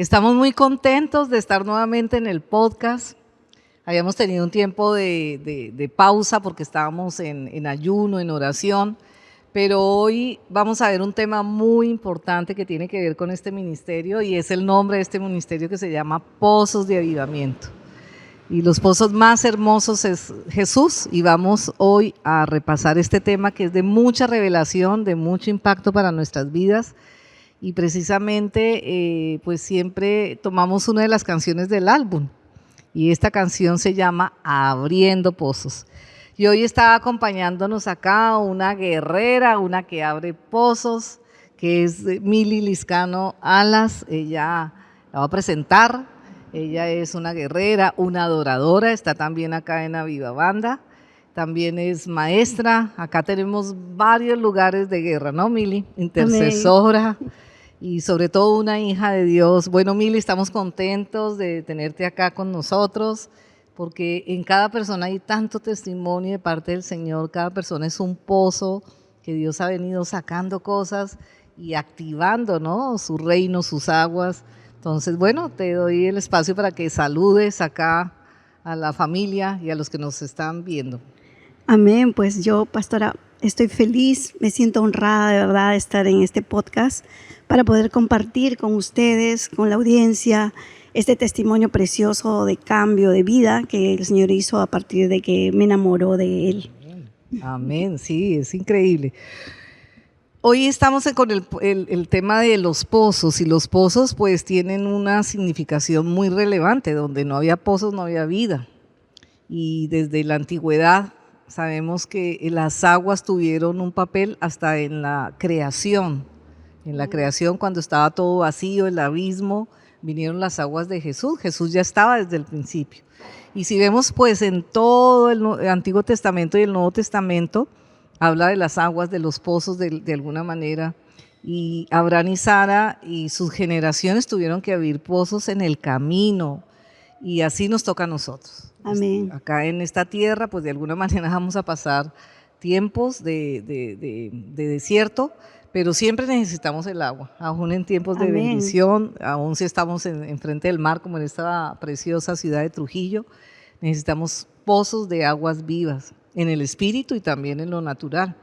Estamos muy contentos de estar nuevamente en el podcast. Habíamos tenido un tiempo de pausa porque estábamos en ayuno, en oración, pero hoy vamos a ver un tema muy importante que tiene que ver con este ministerio y es el nombre de este ministerio que se llama Pozos de Avivamiento. Y los pozos más hermosos es Jesús, y vamos hoy a repasar este tema que es de mucha revelación, de mucho impacto para nuestras vidas. Y precisamente pues siempre tomamos una de las canciones del álbum y esta canción se llama Abriendo Pozos. Y hoy está acompañándonos acá una guerrera, una que abre pozos, que es Mili Liscano Alas. Ella la va a presentar. Ella es una guerrera, una adoradora, está también acá en Aviva Banda, también es maestra. Acá tenemos varios lugares de guerra, ¿no, Mili? Intercesora. Amén. Y sobre todo una hija de Dios. Bueno, Mili, estamos contentos de tenerte acá con nosotros, porque en cada persona hay tanto testimonio de parte del Señor. Cada persona es un pozo que Dios ha venido sacando cosas y activando, ¿no?, su reino, sus aguas. Entonces, bueno, te doy el espacio para que saludes acá a la familia y a los que nos están viendo. Amén. Pues yo, pastora, estoy feliz, me siento honrada de verdad de estar en este podcast para poder compartir con ustedes, con la audiencia, este testimonio precioso de cambio de vida que el Señor hizo a partir de que me enamoró de Él. Amén, sí, es increíble. Hoy estamos con el tema de los pozos, y los pozos pues tienen una significación muy relevante. Donde no había pozos no había vida, y desde la antigüedad sabemos que las aguas tuvieron un papel hasta en la creación. En la creación, cuando estaba todo vacío, el abismo, vinieron las aguas de Jesús. Jesús ya estaba desde el principio. Y si vemos pues en todo el Antiguo Testamento y el Nuevo Testamento, habla de las aguas, de los pozos de alguna manera. Y Abraham y Sara y sus generaciones tuvieron que abrir pozos en el camino. Y así nos toca a nosotros. Amén. Acá en esta tierra, pues de alguna manera vamos a pasar tiempos de desierto, pero siempre necesitamos el agua, aún en tiempos de Amén. bendición, aún si estamos en frente del mar, como en esta preciosa ciudad de Trujillo, necesitamos pozos de aguas vivas, en el espíritu y también en lo natural.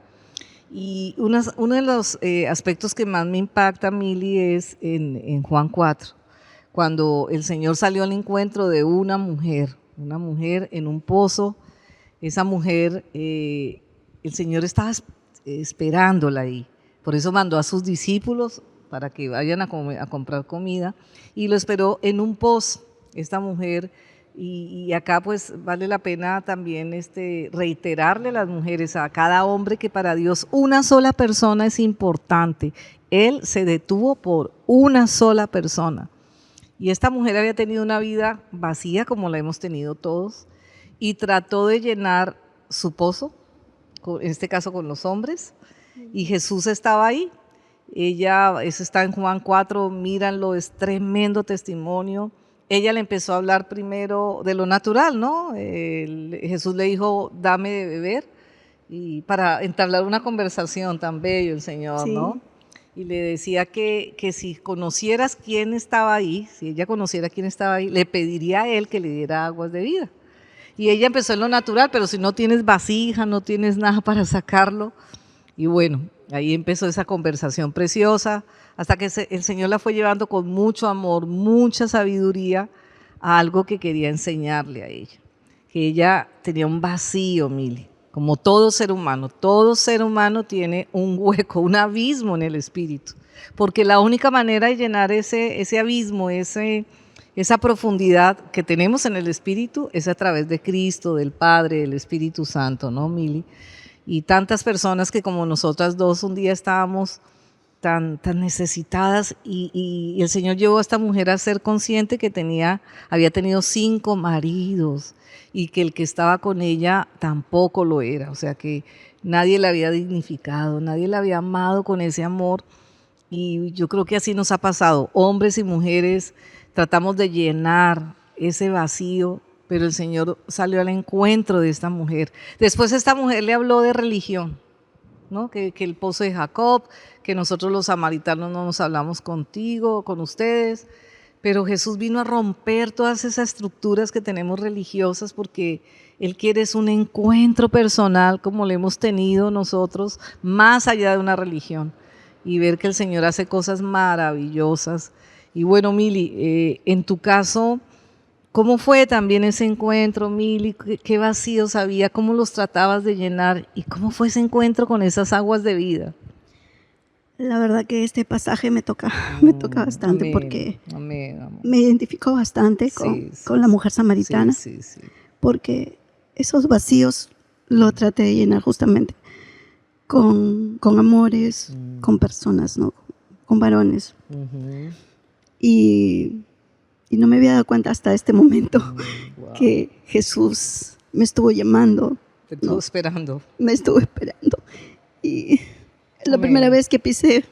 Y uno de los aspectos que más me impacta, Mili, es en Juan 4, cuando el Señor salió al encuentro de una mujer en un pozo. Esa mujer, el Señor estaba esperándola ahí. Por eso mandó a sus discípulos para que vayan a comprar comida, y lo esperó en un pozo, esta mujer. Y acá pues vale la pena también reiterarle a las mujeres, a cada hombre, que para Dios una sola persona es importante. Él se detuvo por una sola persona. Y esta mujer había tenido una vida vacía como la hemos tenido todos, y trató de llenar su pozo, en este caso con los hombres, y Jesús estaba ahí. Eso está en Juan 4, míranlo, es tremendo testimonio. Ella le empezó a hablar primero de lo natural, ¿no? Jesús le dijo, dame de beber, y para entablar una conversación tan bello el Señor, sí, ¿no? Y le decía que si conocieras quién estaba ahí, si ella conociera quién estaba ahí, le pediría a él que le diera aguas de vida. Y ella empezó en lo natural, pero si no tienes vasija, no tienes nada para sacarlo. Y bueno, ahí empezó esa conversación preciosa, hasta que el Señor la fue llevando con mucho amor, mucha sabiduría, a algo que quería enseñarle a ella. Que ella tenía un vacío, Mili, como todo ser humano tiene un hueco, un abismo en el espíritu, porque la única manera de llenar ese abismo, esa profundidad que tenemos en el espíritu, es a través de Cristo, del Padre, del Espíritu Santo, ¿no, Mili? Y tantas personas que como nosotras dos un día estábamos tan necesitadas, y el Señor llevó a esta mujer a ser consciente que había tenido 5 maridos, y que el que estaba con ella tampoco lo era. O sea que nadie la había dignificado, nadie la había amado con ese amor. Y yo creo que así nos ha pasado, hombres y mujeres, tratamos de llenar ese vacío, pero el Señor salió al encuentro de esta mujer. Después esta mujer le habló de religión, ¿no? Que el pozo de Jacob, que nosotros los samaritanos no nos hablamos contigo, con ustedes, Pero Jesús vino a romper todas esas estructuras que tenemos religiosas porque Él quiere es un encuentro personal como lo hemos tenido nosotros, más allá de una religión, y ver que el Señor hace cosas maravillosas. Y bueno, Mili, en tu caso, ¿cómo fue también ese encuentro, Mili? ¿Qué vacíos había? ¿Cómo los tratabas de llenar? ¿Y cómo fue ese encuentro con esas aguas de vida? La verdad que este pasaje me toca bastante Amén, porque amén, amor. me identifico bastante Sí, sí, con la mujer samaritana, sí, sí, sí. porque esos vacíos lo traté de llenar justamente con amores, con personas, ¿no? Con varones. Ujú. Y no me había dado cuenta hasta este momento Wow. que Jesús me estuvo llamando, Te estuvo ¿no? esperando. Me estuvo esperando. Y la Amén. primera vez que pisé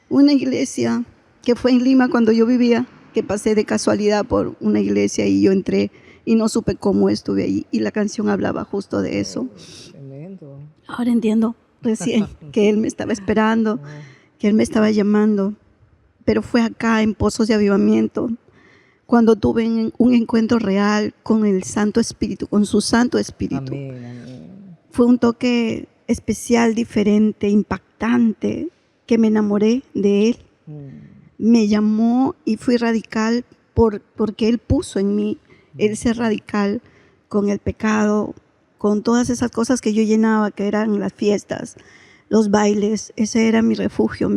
una iglesia, que fue en Lima cuando yo vivía, que pasé de casualidad por una iglesia y yo entré y no supe cómo estuve ahí. Y la canción hablaba justo de eso. Tremendo. Ahora entiendo recién que Él me estaba esperando, Oh, que Él me estaba llamando. Pero fue acá en Pozos de Avivamiento, cuando tuve un encuentro real con el Santo Espíritu, con su Santo Espíritu. amén, amén. Fue un toque especial, diferente, impactante, que me enamoré de Él. Me llamó y fui radical porque Él puso en mí el ser radical con el pecado, con todas esas cosas que yo llenaba, que eran las fiestas, los bailes. Ese era mi refugio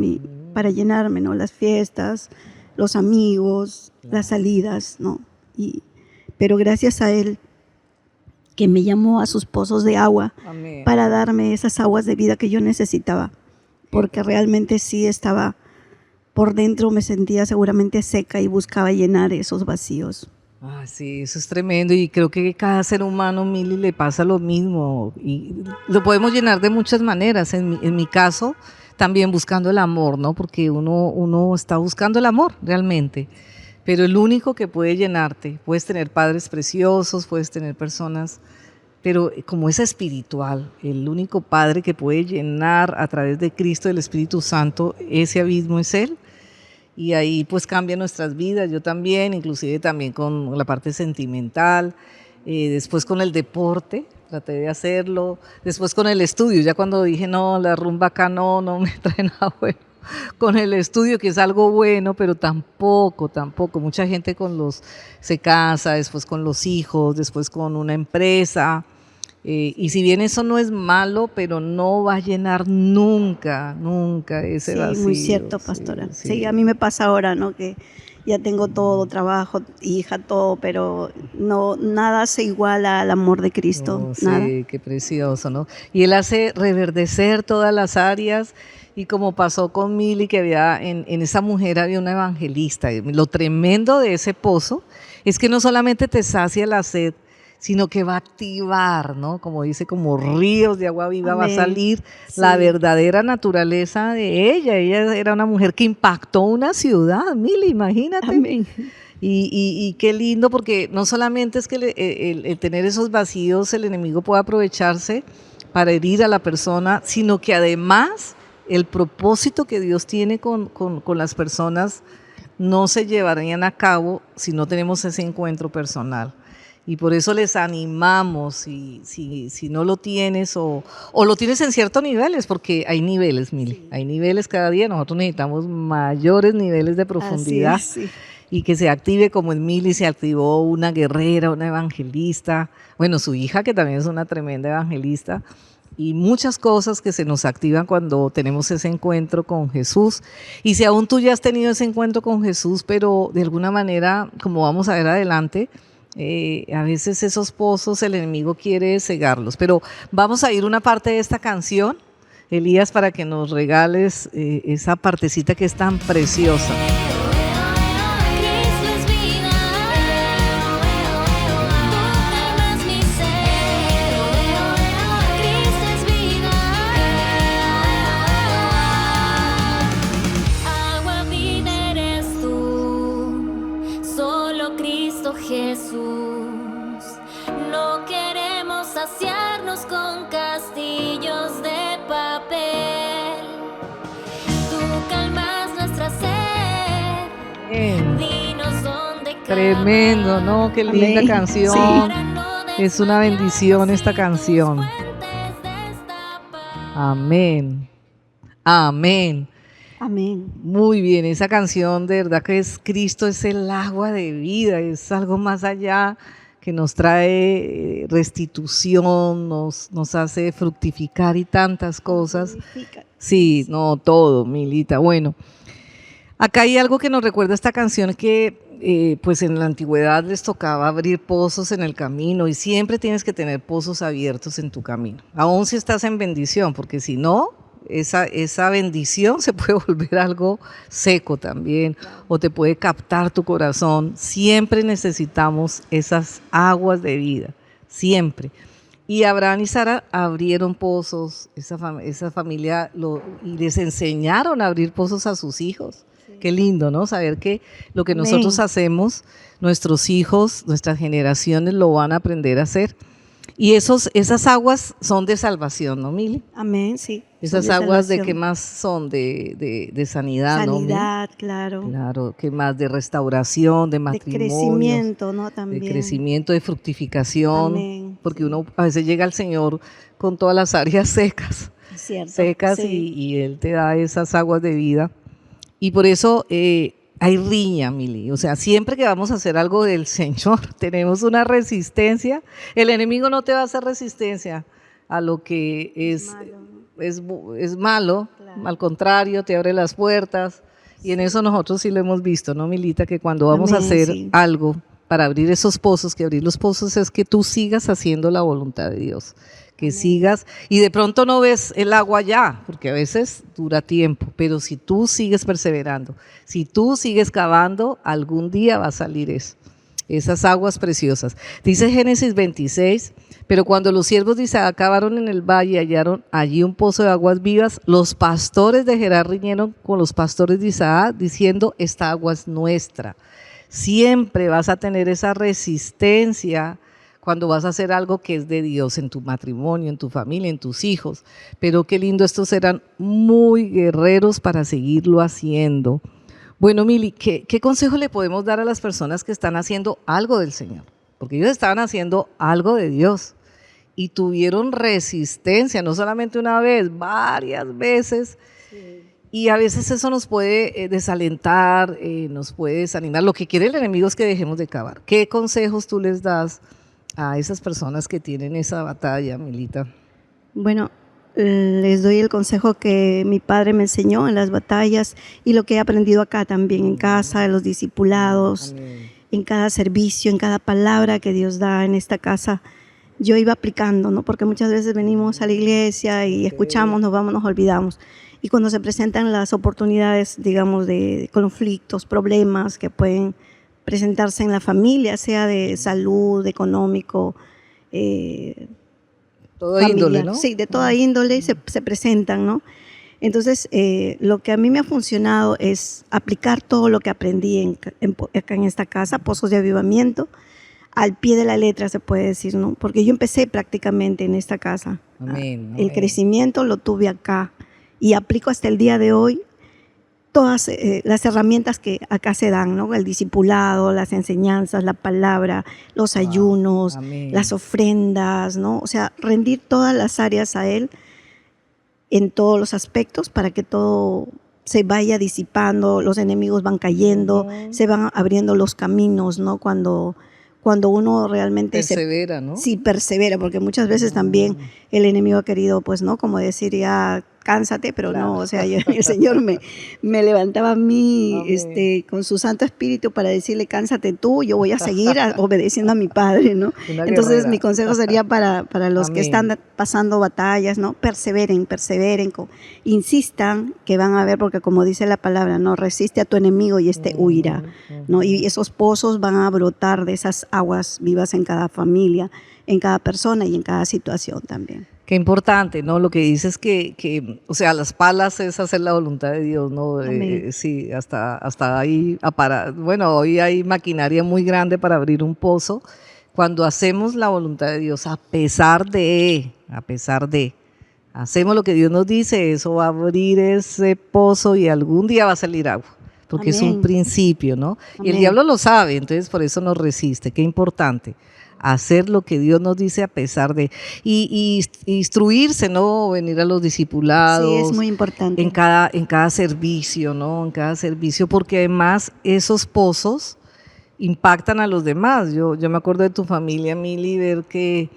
para llenarme, ¿no? Las fiestas, los amigos, las salidas, ¿no? Pero gracias a Él, que me llamó a sus pozos de agua Amén. para darme esas aguas de vida que yo necesitaba, porque realmente sí estaba por dentro, me sentía seguramente seca y buscaba llenar esos vacíos. Ah, sí, eso es tremendo y creo que cada ser humano, Mili, le pasa lo mismo y lo podemos llenar de muchas maneras. En mi caso, también buscando el amor, ¿no? Porque uno está buscando el amor realmente, pero el único que puede llenarte, puedes tener padres preciosos, puedes tener personas, pero como es espiritual, el único Padre que puede llenar a través de Cristo, del Espíritu Santo, ese abismo es Él. Y ahí pues cambia nuestras vidas, yo también, inclusive también con la parte sentimental, después con el deporte, traté de hacerlo, después con el estudio, ya cuando dije no, la rumba acá no me trae nada bueno, con el estudio que es algo bueno, pero tampoco, mucha gente se casa, después con los hijos, después con una empresa, y si bien eso no es malo, pero no va a llenar nunca ese Sí, vacío. muy cierto, pastora. Sí, Sí, a mí me pasa ahora, ¿no? Que ya tengo todo, trabajo, hija, todo, pero no, nada se iguala al amor de Cristo, Oh, nada. sí, qué precioso, ¿no? Y Él hace reverdecer todas las áreas y como pasó con Mili, que había en esa mujer había una evangelista. Y lo tremendo de ese pozo es que no solamente te sacia la sed, sino que va a activar, ¿no? Como dice, como ríos de agua viva va a Amén. salir Sí. la verdadera naturaleza de ella. Ella era una mujer que impactó una ciudad, Mili, imagínate. Amén. Y qué lindo, porque no solamente es que el tener esos vacíos el enemigo puede aprovecharse para herir a la persona, sino que además el propósito que Dios tiene con las personas no se llevarían a cabo si no tenemos ese encuentro personal. Y por eso les animamos, si no lo tienes o lo tienes en ciertos niveles, porque hay niveles, Mili, sí. Hay niveles cada día, nosotros necesitamos mayores niveles de profundidad. Así es, sí. Y que se active como en Mili se activó una guerrera, una evangelista, bueno, su hija que también es una tremenda evangelista, y muchas cosas que se nos activan cuando tenemos ese encuentro con Jesús. Y si aún tú ya has tenido ese encuentro con Jesús, pero de alguna manera, como vamos a ver adelante, a veces esos pozos el enemigo quiere cegarlos. Pero vamos a ir una parte de esta canción, Elías, para que nos regales esa partecita que es tan preciosa. Jesús, no queremos saciarnos con castillos de papel. Tú calmas nuestra sed. Tremendo, ¿no? Qué linda Amén. canción. Sí. Es una bendición esta canción. Amén. Amén. Amén. Muy bien, esa canción de verdad que es Cristo es el agua de vida, es algo más allá que nos trae restitución, nos hace fructificar y tantas cosas. Glorifica. Sí, no, todo, Milita. Bueno, acá hay algo que nos recuerda esta canción que pues en la antigüedad les tocaba abrir pozos en el camino y siempre tienes que tener pozos abiertos en tu camino, aun si estás en bendición, porque si no, esa bendición se puede volver algo seco también o te puede captar tu corazón. Siempre necesitamos esas aguas de vida, siempre. Y Abraham y Sara abrieron pozos, esa familia y les enseñaron a abrir pozos a sus hijos. Qué lindo, ¿no? Saber que lo que nosotros hacemos, nuestros hijos, nuestras generaciones lo van a aprender a hacer. Y esas aguas son de salvación, ¿no, Mili? Amén, sí. Esas aguas de qué más son de sanidad, ¿no? Sanidad, claro. Claro, qué más de restauración, de matrimonio. De crecimiento, ¿no? También. De crecimiento, de fructificación. Amén, porque uno a veces llega al Señor con todas las áreas secas. Cierto, secas sí. y Él te da esas aguas de vida. Y por eso hay riña, Mili. O sea, siempre que vamos a hacer algo del Señor, tenemos una resistencia. El enemigo no te va a hacer resistencia a lo que es malo. Claro. Al contrario, te abre las puertas. Y en eso nosotros sí lo hemos visto, ¿no, Milita? Que cuando vamos a hacer algo para abrir esos pozos, que abrir los pozos es que tú sigas haciendo la voluntad de Dios. Que sigas, y de pronto no ves el agua ya, porque a veces dura tiempo, pero si tú sigues perseverando, si tú sigues cavando, algún día va a salir eso, esas aguas preciosas. Dice Génesis 26, pero cuando los siervos de Isaac cavaron en el valle y hallaron allí un pozo de aguas vivas, los pastores de Gerar riñeron con los pastores de Isaac, diciendo, esta agua es nuestra. Siempre vas a tener esa resistencia cuando vas a hacer algo que es de Dios en tu matrimonio, en tu familia, en tus hijos. Pero qué lindo, estos eran muy guerreros para seguirlo haciendo. Bueno, Mili, ¿qué consejo le podemos dar a las personas que están haciendo algo del Señor? Porque ellos estaban haciendo algo de Dios y tuvieron resistencia, no solamente una vez, varias veces. Sí. Y a veces eso nos puede desalentar, nos puede desanimar. Lo que quiere el enemigo es que dejemos de cavar. ¿Qué consejos tú les das a esas personas que tienen esa batalla, Milita? Bueno, les doy el consejo que mi padre me enseñó en las batallas y lo que he aprendido acá también en casa, en los discipulados, en cada servicio, en cada palabra que Dios da en esta casa. Yo iba aplicando, ¿no? Porque muchas veces venimos a la iglesia y escuchamos, nos vamos, nos olvidamos. Y cuando se presentan las oportunidades, digamos, de conflictos, problemas que pueden presentarse en la familia, sea de salud, económico, toda familiar, índole, ¿no? Sí, de toda índole se presentan, ¿no? Entonces, lo que a mí me ha funcionado es aplicar todo lo que aprendí acá en esta casa, Pozos de Avivamiento, al pie de la letra se puede decir, ¿no? Porque yo empecé prácticamente en esta casa. Amén, el crecimiento lo tuve acá y aplico hasta el día de hoy todas las herramientas que acá se dan, ¿no? El discipulado, las enseñanzas, la palabra, los ayunos, las ofrendas, ¿no? O sea, rendir todas las áreas a Él en todos los aspectos para que todo se vaya disipando, los enemigos van cayendo, se van abriendo los caminos, ¿no? Cuando uno realmente persevera, ¿no? Sí, persevera, porque muchas veces también el enemigo ha querido, pues, ¿no? Como decir, ya cánsate, pero claro. No, o sea, el Señor me levantaba a mí con su Santo Espíritu para decirle, cánsate tú, yo voy a seguir obedeciendo a mi Padre, ¿no? Entonces, mi consejo sería para los que están pasando batallas, ¿no? Perseveren, insistan que van a ver, porque como dice la palabra, ¿no? Resiste a tu enemigo y huirá, ¿no? Y esos pozos van a brotar de esas aguas vivas en cada familia, en cada persona y en cada situación también. Qué importante, ¿no? Lo que dices que o sea, las palas es hacer la voluntad de Dios, ¿no? Sí, hasta ahí, bueno, hoy hay maquinaria muy grande para abrir un pozo. Cuando hacemos la voluntad de Dios, a pesar de, hacemos lo que Dios nos dice, eso va a abrir ese pozo y algún día va a salir agua. porque es un Amén. principio, ¿no? Y el Amén. diablo lo sabe, entonces por eso nos resiste. Qué importante hacer lo que Dios nos dice a pesar de, y instruirse, ¿no? Venir a los Sí, discipulados, es muy importante. en cada servicio, ¿no? En cada servicio, porque además esos pozos impactan a los demás. Yo me acuerdo de tu familia, Mili, ver que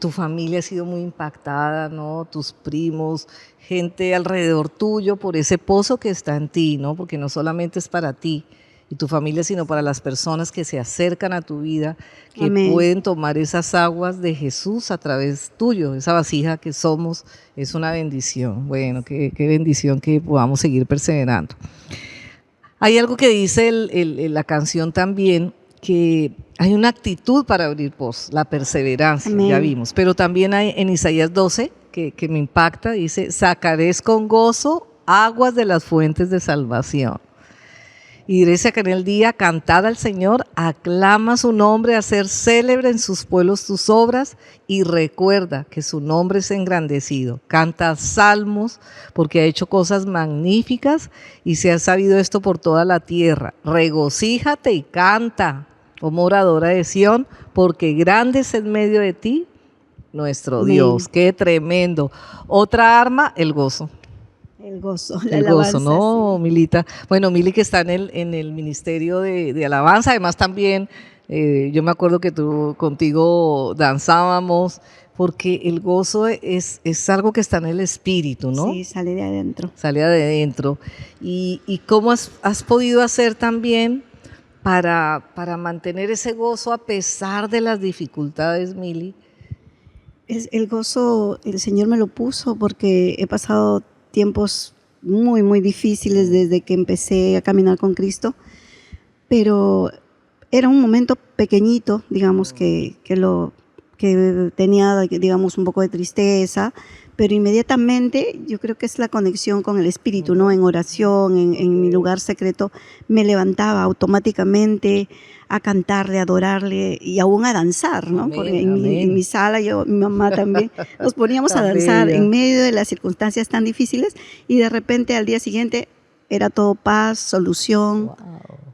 tu familia ha sido muy impactada, ¿no? Tus primos, gente alrededor tuyo por ese pozo que está en ti, ¿no? Porque no solamente es para ti y tu familia, sino para las personas que se acercan a tu vida, que Amén. pueden tomar esas aguas de Jesús a través tuyo. Esa vasija que somos es una bendición. Bueno, qué bendición que podamos seguir perseverando. Hay algo que dice la canción también, que hay una actitud para abrir pozos, la perseverancia, Amén. ya vimos. Pero también hay en Isaías 12, que me impacta, dice, sacaréis con gozo aguas de las fuentes de salvación. Y diréis que en el día, cantad al Señor, aclama su nombre, hacer célebre en sus pueblos tus obras, y recuerda que su nombre es engrandecido. Canta salmos, porque ha hecho cosas magníficas, y se ha sabido esto por toda la tierra. Regocíjate y canta, oh moradora de Sión, porque grande es en medio de ti nuestro Amén. Dios. Qué tremendo. Otra arma, el gozo. El gozo, la El alabanza. gozo, ¿no, Sí. Milita? Bueno, Mili que está en el ministerio de alabanza, además también, yo me acuerdo que contigo danzábamos, porque el gozo es algo que está en el espíritu, ¿no? Sí, sale de adentro. Sale de adentro. ¿Y cómo has podido hacer también para mantener ese gozo a pesar de las dificultades, Mili? El gozo, el Señor me lo puso porque he pasado tiempos muy, muy difíciles desde que empecé a caminar con Cristo, pero era un momento pequeñito, digamos, que tenía, digamos, un poco de tristeza, pero inmediatamente yo creo que es la conexión con el Espíritu, ¿no? En oración, en mi lugar secreto, me levantaba automáticamente a cantarle, a adorarle y aún a danzar, ¿no? Amén, Porque amén. en mi sala, mi mamá también, nos poníamos a Tan danzar bella. en medio de las circunstancias tan difíciles y de repente al día siguiente era todo paz, solución Wow.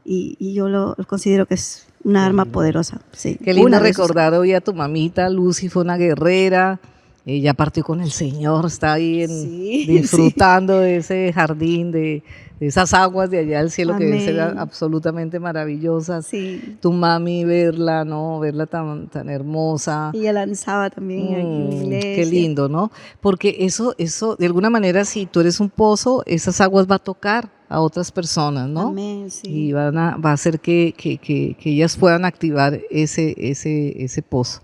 y yo lo considero que es una arma poderosa. Sí. Qué lindo Una de sus- recordar hoy a tu mamita. Lucy fue una guerrera, ella partió con el Señor, está ahí Sí, disfrutando de ese jardín, de esas aguas de allá del cielo que deben ser Amén. absolutamente maravillosas. Sí. Tu mami, verla, ¿no? Verla tan hermosa. Ella lanzaba también aquí en la iglesia. Qué lindo, ¿no? Porque eso, de alguna manera, si tú eres un pozo, esas aguas va a tocar a otras personas, ¿no? Amén, sí. Y va a hacer que ellas puedan activar ese pozo.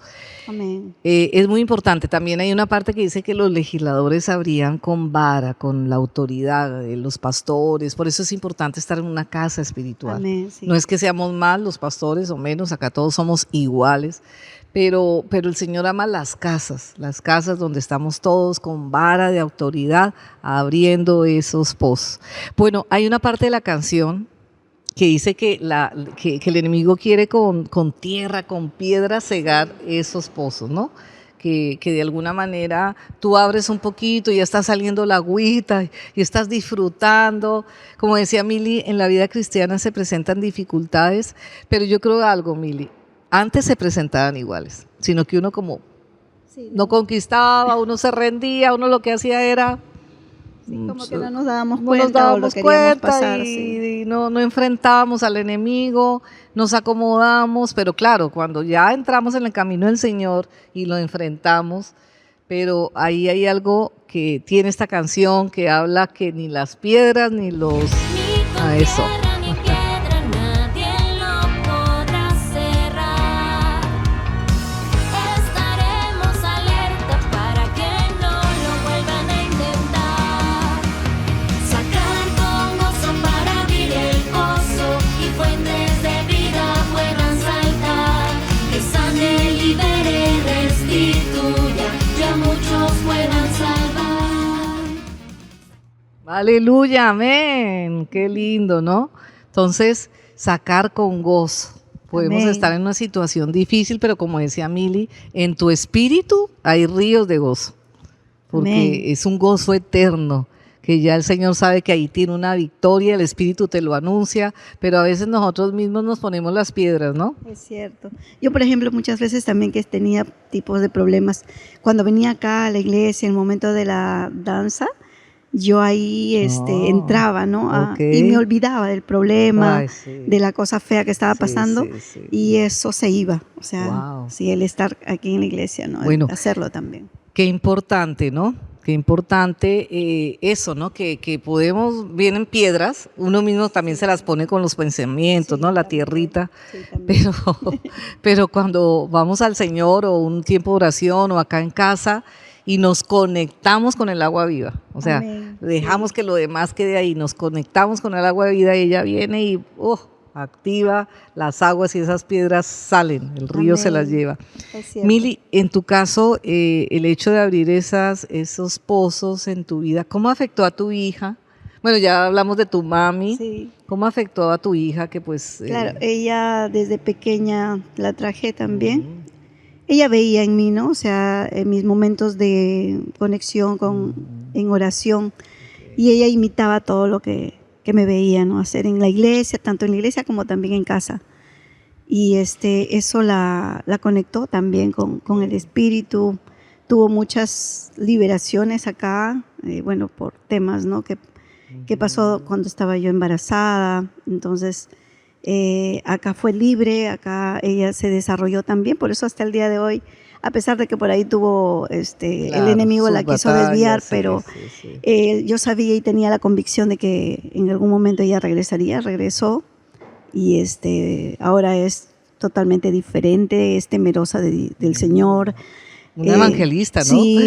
Amén. Es muy importante. También hay una parte que dice que los legisladores abrían con vara, con la autoridad de los pastores. Por eso es importante estar en una casa espiritual. Amén, sí. No es que seamos más los pastores o menos, acá todos somos iguales. Pero el Señor ama las casas donde estamos todos con vara de autoridad abriendo esos pozos. Bueno, hay una parte de la canción que dice que el enemigo quiere con tierra, con piedra cegar esos pozos, ¿no? Que de alguna manera tú abres un poquito y ya está saliendo la agüita y estás disfrutando. Como decía Mili, en la vida cristiana se presentan dificultades, pero yo creo algo, Mili, antes se presentaban iguales, sino que uno como Sí, no conquistaba, uno se rendía, uno lo que hacía era sí, como que no nos dábamos no cuenta nos dábamos o lo queríamos cuenta pasar. y, Sí. y no enfrentábamos al enemigo, nos acomodamos, pero claro, cuando ya entramos en el camino del Señor y lo enfrentamos, pero ahí hay algo que tiene esta canción que habla que ni las piedras ni los... Ni con A eso. tierra ni piedra nadie lo podrá cerrar. Estaremos alerta para que no lo vuelvan a intentar. Sacar con gozo para abrir el pozo y fuentes de vida puedan saltar. Que sane, libere, restituya, ya muchos puedan salvar. Aleluya, amén. Qué lindo, ¿no? Entonces, sacar con gozo. Podemos Amén. estar en una situación difícil, pero como decía Mili, en tu espíritu hay ríos de gozo, porque Amén. es un gozo eterno que ya el Señor sabe que ahí tiene una victoria, el Espíritu te lo anuncia, pero a veces nosotros mismos nos ponemos las piedras, ¿no? Es cierto. Yo, por ejemplo, muchas veces también que tenía tipos de problemas, cuando venía acá a la iglesia, en el momento de la danza, yo ahí entraba, ¿no? Ok. Y me olvidaba del problema, Ay, sí. de la cosa fea que estaba Sí, pasando, sí, sí. y eso se iba. O sea, Wow. sí, el estar aquí en la iglesia, ¿no? El Bueno. hacerlo también. Qué importante, ¿no? Qué importante eso, ¿no? Que podemos, vienen piedras, uno mismo también se las pone con los pensamientos, Sí, ¿no? La también. tierrita, Sí, también. pero cuando vamos al Señor o un tiempo de oración o acá en casa y nos conectamos con el agua viva, o sea, Amén, dejamos sí. que lo demás quede ahí, nos conectamos con el agua de vida y ella viene y activa las aguas y esas piedras salen, el río se las Amén. lleva. Es cierto. Mili, en tu caso, el hecho de abrir esos pozos en tu vida, ¿cómo afectó a tu hija? Bueno, ya hablamos de tu mami. Sí. ¿Cómo afectó a tu hija que pues... Claro, ella desde pequeña la traje también. Ella veía en mí, ¿no? O sea, en mis momentos de conexión en oración, y ella imitaba todo lo que me veía, ¿no? Hacer en la iglesia, tanto en la iglesia como también en casa. Y eso la conectó también con el espíritu. Tuvo muchas liberaciones acá, bueno, por temas, ¿no? Que pasó cuando estaba yo embarazada. Entonces, acá fue libre, acá ella se desarrolló también, por eso hasta el día de hoy, a pesar de que por ahí tuvo el Claro, enemigo sus la quiso batallas, desviar, sí, pero sí, sí. yo sabía y tenía la convicción de que en algún momento ella regresó, y ahora es totalmente diferente, es temerosa del Señor. Una evangelista, ¿no? Sí,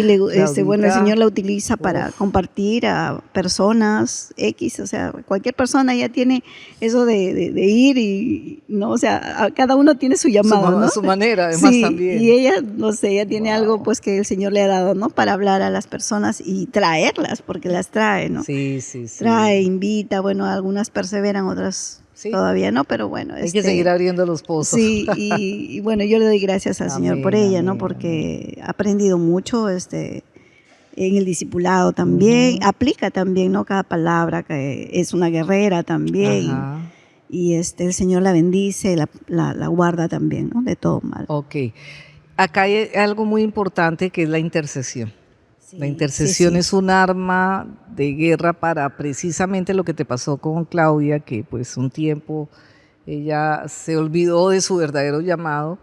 bueno, el Claudita. Señor la utiliza para compartir a personas X, o sea, cualquier persona ya tiene eso de ir y, ¿no? O sea, cada uno tiene su llamado, ¿no? Su manera, además, Sí, también. y ella, no sé, ella tiene Wow. algo pues que el Señor le ha dado, ¿no? Para hablar a las personas y traerlas, porque las trae, ¿no? Sí, sí, sí. Trae, invita, bueno, algunas perseveran, otras Sí. todavía no, pero bueno. Hay que seguir abriendo los pozos. Sí, y bueno, yo le doy gracias al Señor por Amén, ella, ¿no? amén, Porque ha aprendido mucho en el discipulado también, aplica también, ¿no? Cada palabra, que es una guerrera también. Ajá. Y el Señor la bendice, la guarda también, ¿no? De todo mal. Ok. Acá hay algo muy importante que es la intercesión. La intercesión es un arma de guerra para precisamente lo que te pasó con Claudia, que pues un tiempo ella se olvidó de su verdadero llamado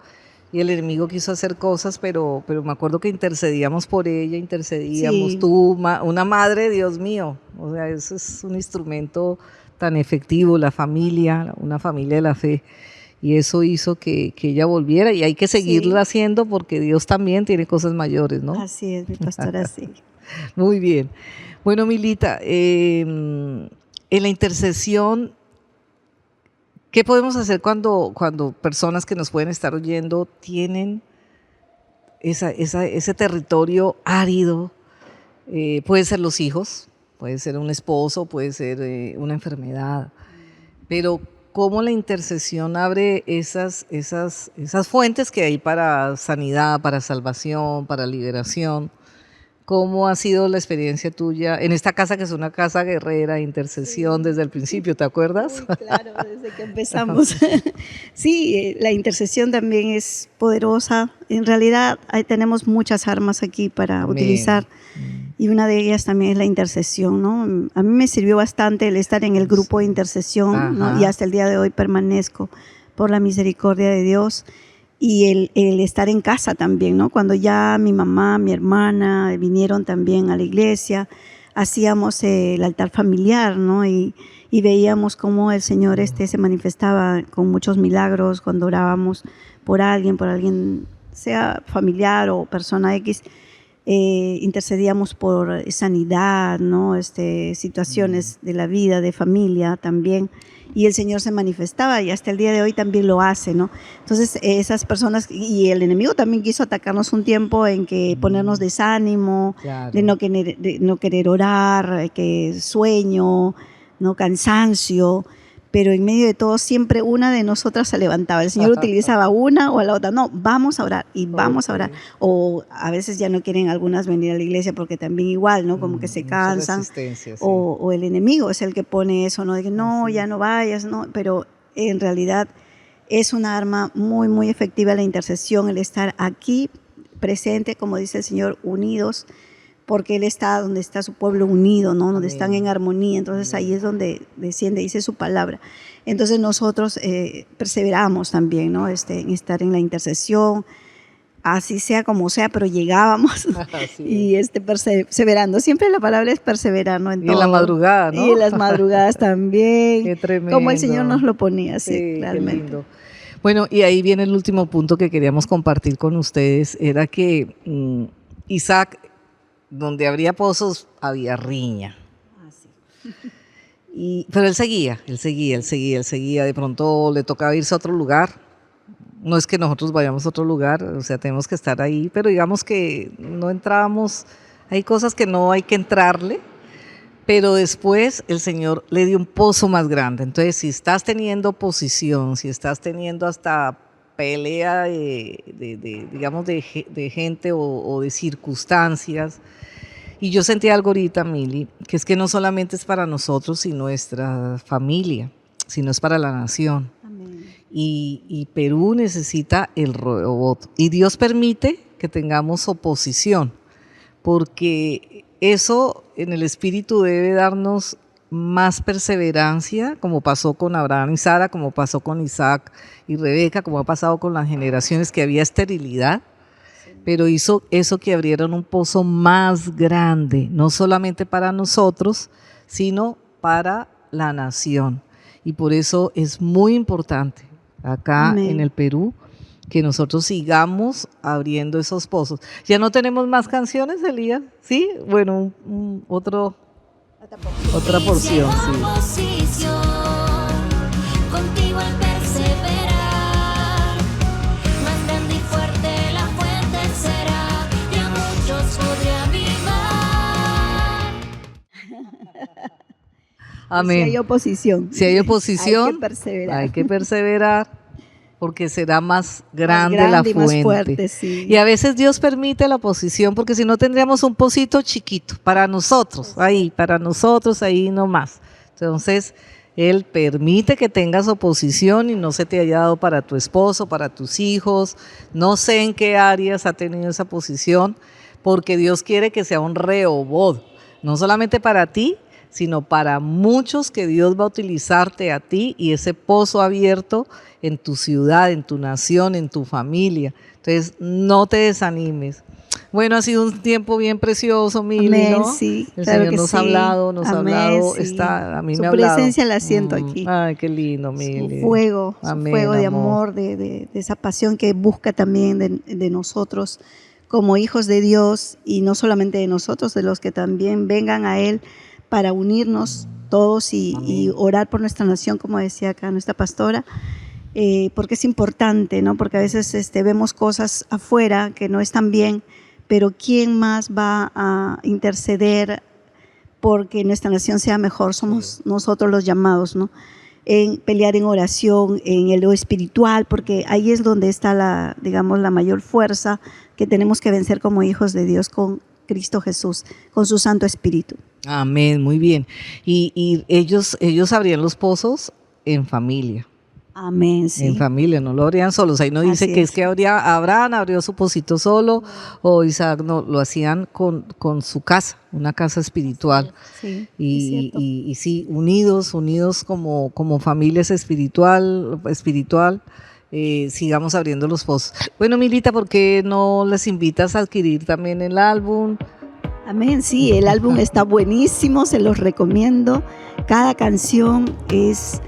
y el enemigo quiso hacer cosas, pero me acuerdo que intercedíamos por ella, intercedíamos. Sí. Tú, una madre, Dios mío, o sea, eso es un instrumento tan efectivo, la familia, una familia de la fe. Y eso hizo que ella volviera y hay que seguirlo haciendo porque Dios también tiene cosas mayores, ¿no? Así es, mi pastora, sí. Muy bien. Bueno, Milita, en la intercesión, ¿qué podemos hacer cuando personas que nos pueden estar oyendo tienen ese territorio árido? Puede ser los hijos, puede ser un esposo, puede ser una enfermedad, pero cómo la intercesión abre esas fuentes que hay para sanidad, para salvación, para liberación. ¿Cómo ha sido la experiencia tuya en esta casa, que es una casa guerrera, intercesión desde el principio, ¿te acuerdas? Muy claro, desde que empezamos. Sí, la intercesión también es poderosa. En realidad tenemos muchas armas aquí para Amén. utilizar, y una de ellas también es la intercesión, ¿no? A mí me sirvió bastante el estar en el grupo de intercesión, ¿no? Ajá. Y hasta el día de hoy permanezco por la misericordia de Dios. Y el estar en casa también, ¿no? Cuando ya mi mamá, mi hermana vinieron también a la iglesia, hacíamos el altar familiar, ¿no? Y veíamos cómo el Señor se manifestaba con muchos milagros cuando orábamos por alguien, sea familiar o persona X. Intercedíamos por sanidad, ¿no? Situaciones de la vida, de familia también. Y el Señor se manifestaba y hasta el día de hoy también lo hace, ¿no? Entonces esas personas, y el enemigo también quiso atacarnos un tiempo en que ponernos desánimo, Claro. de no querer orar, que sueño, no cansancio, pero en medio de todo siempre una de nosotras se levantaba. El Señor utilizaba una o a la otra. No, vamos a orar y vamos a orar. O a veces ya no quieren algunas venir a la iglesia porque también igual, ¿no? Como que se cansan. Sí. O el enemigo es el que pone eso, ¿no? De que no, ya no vayas, ¿no? Pero en realidad es una arma muy, muy efectiva la intercesión, el estar aquí presente, como dice el Señor, unidos, porque Él está donde está su pueblo unido, ¿no? Donde están en armonía. Entonces ahí es donde desciende, dice su palabra. Entonces nosotros perseveramos también, ¿no? En estar en la intercesión, así sea como sea, pero llegábamos y perseverando. Siempre la palabra es perseverar, ¿no? Y en la madrugada, ¿no? Y en las madrugadas también. Qué tremendo. Como el Señor nos lo ponía, sí, Qué realmente. lindo. Bueno, y ahí viene el último punto que queríamos compartir con ustedes, era que Isaac, donde habría pozos, había riña. Pero él seguía. De pronto le tocaba irse a otro lugar. No es que nosotros vayamos a otro lugar, o sea, tenemos que estar ahí, pero digamos que no entrábamos, hay cosas que no hay que entrarle, pero después el Señor le dio un pozo más grande. Entonces, si estás teniendo oposición, si estás teniendo hasta pelea de gente o de circunstancias, y yo sentí algo ahorita, Mili, que es que no solamente es para nosotros y nuestra familia, sino es para la nación. Amén. Y Perú necesita el Rehoboth. Y Dios permite que tengamos oposición, porque eso en el espíritu debe darnos más perseverancia, como pasó con Abraham y Sara, como pasó con Isaac y Rebeca, como ha pasado con las generaciones que había esterilidad, pero hizo eso que abrieron un pozo más grande, no solamente para nosotros, sino para la nación. Y por eso es muy importante acá Amén. en el Perú que nosotros sigamos abriendo esos pozos. ¿Ya no tenemos más canciones, Elías? ¿Sí? Bueno, otra porción, sí. Oposición, contigo al perseverar, más grande y fuerte la fuente será, y a muchos podrá avivar. Amén. Si hay oposición. Si hay oposición, hay que perseverar. hay que perseverar, porque será más grande, Más grande la y más fuente. fuerte, sí. Y a veces Dios permite la oposición, porque si no tendríamos un pocito chiquito para nosotros, ahí nomás. Entonces, Él permite que tengas oposición y no se te haya dado para tu esposo, para tus hijos. No sé en qué áreas ha tenido esa posición, porque Dios quiere que sea un Rehoboth, no solamente para ti, sino para muchos, que Dios va a utilizarte a ti y ese pozo abierto en tu ciudad, en tu nación, en tu familia. Entonces, no te desanimes. Bueno, ha sido un tiempo bien precioso, Mili, Amén, ¿no? sí, El claro Señor que nos sí. ha hablado, Amén, sí. a mí Su me ha hablado. presencia la siento aquí. Ay, qué lindo, Mili. Su fuego Amén, de amor, de esa pasión que busca también de nosotros como hijos de Dios, y no solamente de nosotros, de los que también vengan a Él para unirnos todos y orar por nuestra nación, como decía acá nuestra pastora, porque es importante, ¿no? Porque a veces vemos cosas afuera que no están bien, pero ¿quién más va a interceder porque nuestra nación sea mejor? Somos nosotros los llamados, ¿no? En pelear en oración, en lo espiritual, porque ahí es donde está la mayor fuerza que tenemos que vencer como hijos de Dios con Cristo Jesús, con su Santo Espíritu. Amén, muy bien. Y ellos abrían los pozos en familia. Amén, sí. En familia, no lo abrían solos. Ahí no dice Así que es. es que Abraham abrió su pocito solo o Isaac, no, lo hacían con su casa, una casa espiritual. Sí, es Y cierto. sí, unidos como familias espiritual, sigamos abriendo los pozos. Bueno, Milita, ¿por qué no les invitas a adquirir también el álbum? Amén, sí, el álbum está buenísimo, se los recomiendo. Cada canción es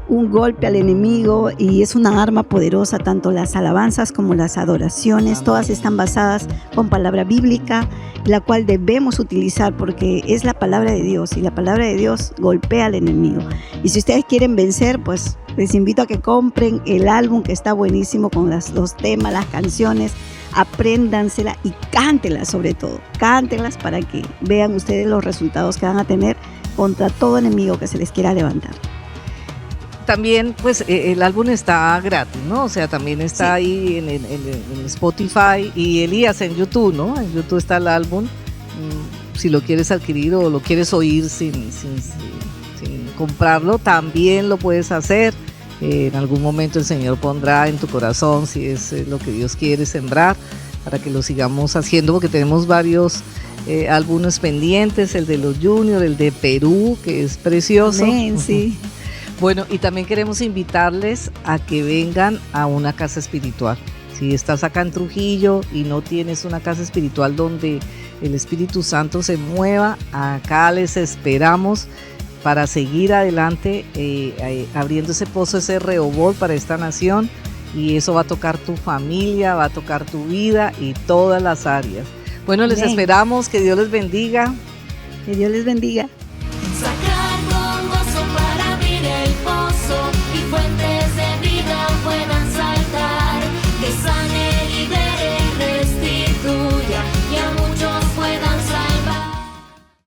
un golpe al enemigo y es una arma poderosa, tanto las alabanzas como las adoraciones, todas están basadas con palabra bíblica, la cual debemos utilizar porque es la palabra de Dios y la palabra de Dios golpea al enemigo. Y si ustedes quieren vencer, pues les invito a que compren el álbum, que está buenísimo con los temas, las canciones. Apréndansela y cántenlas, sobre todo, cántenlas para que vean ustedes los resultados que van a tener contra todo enemigo que se les quiera levantar. También, pues, el álbum está gratis, ¿no? O sea, también está ahí en Spotify y Elías en YouTube, ¿no? En YouTube está el álbum. Si lo quieres adquirir o lo quieres oír sin comprarlo, también lo puedes hacer. En algún momento el Señor pondrá en tu corazón, si es lo que Dios quiere sembrar, para que lo sigamos haciendo, porque tenemos varios álbumes pendientes, el de los Juniors, el de Perú, que es precioso. Amén, sí. Bueno, y también queremos invitarles a que vengan a una casa espiritual. Si estás acá en Trujillo y no tienes una casa espiritual donde el Espíritu Santo se mueva, acá les esperamos para seguir adelante abriendo ese pozo, ese Rehoboth para esta nación, y eso va a tocar tu familia, va a tocar tu vida y todas las áreas. Bueno, les Amén. esperamos, que Dios les bendiga. Que Dios les bendiga.